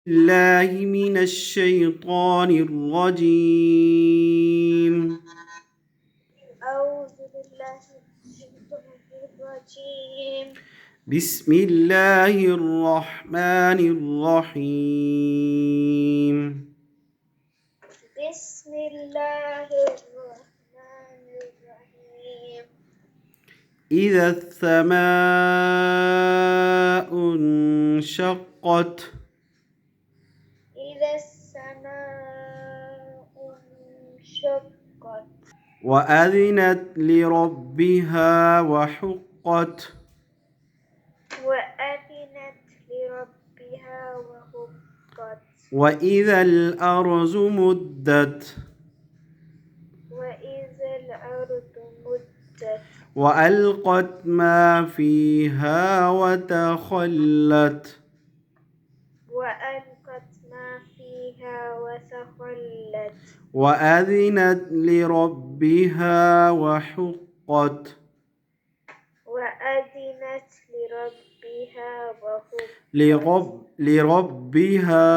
الله من الشيطان الرجيم. أعوذ بالله من الشيطان الرجيم. بسم الله الرحمن الرحيم. بسم الله الرحمن الرحيم. إذا السماء انشقت إذا السماء انشقت وأذنت لربها وحقت وأذنت لربها وحقت وإذا الأرض مدت وإذا الأرض مدت وألقت ما فيها وتخلت وألقت ما فيها وتخلت وأذنت لربها وحقت وأذنت لربها وحقت لربها